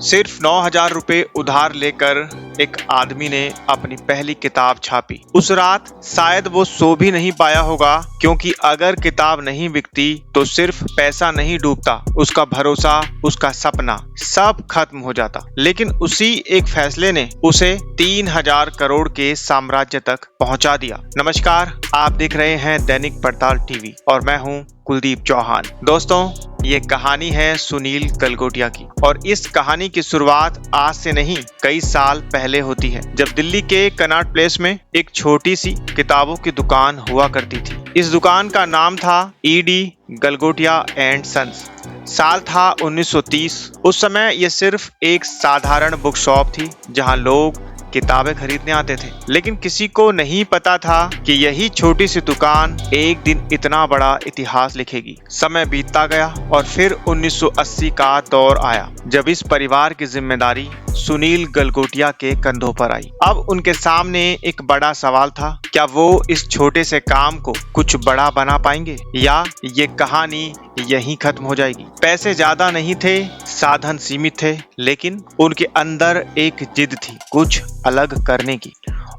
सिर्फ 9,000 रुपए उधार लेकर एक आदमी ने अपनी पहली किताब छापी। उस रात शायद वो सो भी नहीं पाया होगा, क्योंकि अगर किताब नहीं बिकती तो सिर्फ पैसा नहीं डूबता, उसका भरोसा, उसका सपना सब खत्म हो जाता। लेकिन उसी एक फैसले ने उसे 3,000 करोड़ के साम्राज्य तक पहुंचा दिया। नमस्कार, आप देख रहे हैं दैनिक पड़ताल टीवी और मैं हूं कुलदीप चौहान। दोस्तों, ये कहानी है सुनील गलगोटिया की और इस कहानी की शुरुआत आज से नहीं कई साल पहले होती है, जब दिल्ली के कनॉट प्लेस में एक छोटी सी किताबों की दुकान हुआ करती थी। इस दुकान का नाम था ईडी गलगोटिया एंड सन्स। साल था 1930। उस समय यह सिर्फ एक साधारण बुक शॉप थी जहां लोग किताबें खरीदने आते थे, लेकिन किसी को नहीं पता था कि यही छोटी सी दुकान एक दिन इतना बड़ा इतिहास लिखेगी। समय बीतता गया और फिर 1980 का दौर आया, जब इस परिवार की जिम्मेदारी सुनील गलगोटिया के कंधों पर आई। अब उनके सामने एक बड़ा सवाल था, क्या वो इस छोटे से काम को कुछ बड़ा बना पाएंगे या ये कहानी यहीं खत्म हो जाएगी। पैसे ज्यादा नहीं थे, साधन सीमित थे, लेकिन उनके अंदर एक जिद थी कुछ अलग करने की।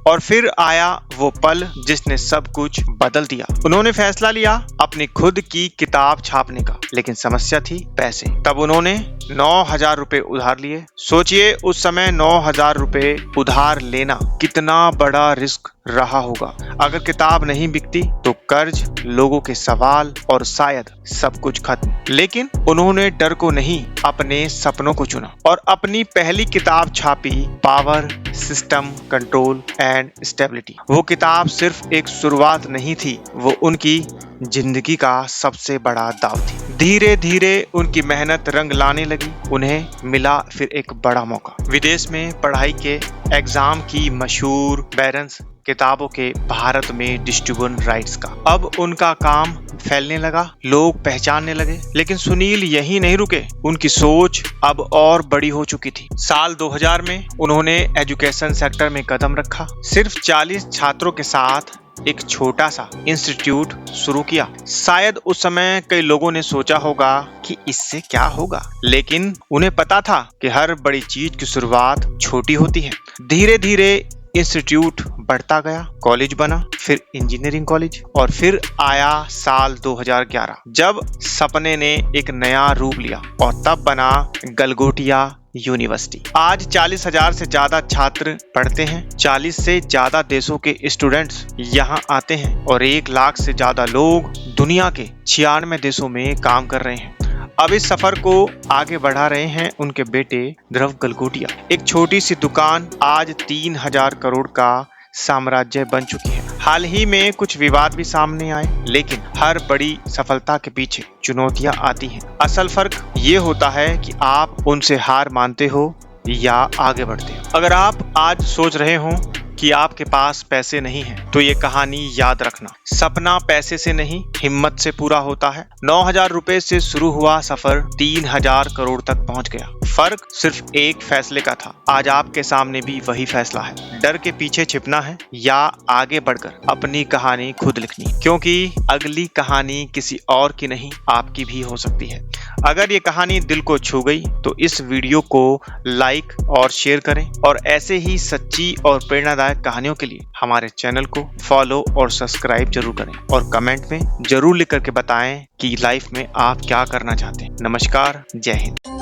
और फिर आया वो पल जिसने सब कुछ बदल दिया। उन्होंने फैसला लिया अपनी खुद की किताब छापने का, लेकिन समस्या थी पैसे। तब उन्होंने 9,000 रुपए उधार लिए। सोचिए, उस समय 9,000 रुपए उधार लेना कितना बड़ा रिस्क रहा होगा। अगर किताब नहीं बिकती तो कर्ज, लोगों के सवाल और शायद सब कुछ खत्म। लेकिन उन्होंने डर को नहीं, अपने सपनों को चुना और अपनी पहली किताब छापी, power, system, control and stability. वो किताब सिर्फ एक शुरुआत नहीं थी, वो उनकी जिंदगी का सबसे बड़ा दाव थी। धीरे धीरे उनकी मेहनत रंग लाने लगी। उन्हें मिला फिर एक बड़ा मौका, विदेश में पढ़ाई के एग्जाम की मशहूर बैरन्स किताबों के भारत में डिस्ट्रीब्यूशन राइट्स का। अब उनका काम फैलने लगा, लोग पहचानने लगे। लेकिन सुनील यहीं नहीं रुके, उनकी सोच अब और बड़ी हो चुकी थी। साल 2000 में उन्होंने एजुकेशन सेक्टर में कदम रखा। सिर्फ 40 छात्रों के साथ एक छोटा सा इंस्टीट्यूट शुरू किया। शायद उस समय कई लोगों ने सोचा होगा कि इससे क्या होगा, लेकिन उन्हें पता था कि हर बड़ी चीज की शुरुआत छोटी होती है। धीरे धीरे इंस्टीट्यूट बढ़ता गया, कॉलेज बना, फिर इंजीनियरिंग कॉलेज और फिर आया साल 2011, जब सपने ने एक नया रूप लिया और तब बना गलगोटिया यूनिवर्सिटी। आज 40,000 से ज्यादा छात्र पढ़ते हैं, 40 से ज्यादा देशों के स्टूडेंट्स यहाँ आते हैं और 1 लाख से ज्यादा लोग दुनिया के 96 देशों में काम कर रहे हैं। अब इस सफर को आगे बढ़ा रहे हैं उनके बेटे ध्रुव गलगोटिया। एक छोटी सी दुकान आज 3,000 करोड़ का साम्राज्य बन चुकी है। हाल ही में कुछ विवाद भी सामने आए, लेकिन हर बड़ी सफलता के पीछे चुनौतियां आती हैं। असल फर्क ये होता है कि आप उनसे हार मानते हो या आगे बढ़ते हो। अगर आप आज सोच रहे हो कि आपके पास पैसे नहीं है, तो ये कहानी याद रखना, सपना पैसे से नहीं हिम्मत से पूरा होता है। 9,000 रुपए से शुरू हुआ सफर 3,000 करोड़ तक पहुंच गया। फर्क सिर्फ एक फैसले का था। आज आपके सामने भी वही फैसला है, डर के पीछे छिपना है या आगे बढ़कर अपनी कहानी खुद लिखनी, क्योंकि अगली कहानी किसी और की नहीं, आपकी भी हो सकती है। अगर ये कहानी दिल को छू गई तो इस वीडियो को लाइक और शेयर करें और ऐसे ही सच्ची और प्रेरणादायक कहानियों के लिए हमारे चैनल को फॉलो और सब्सक्राइब जरूर करें और कमेंट में जरूर लिख करके बताएं कि लाइफ में आप क्या करना चाहते हैं। नमस्कार, जय हिंद।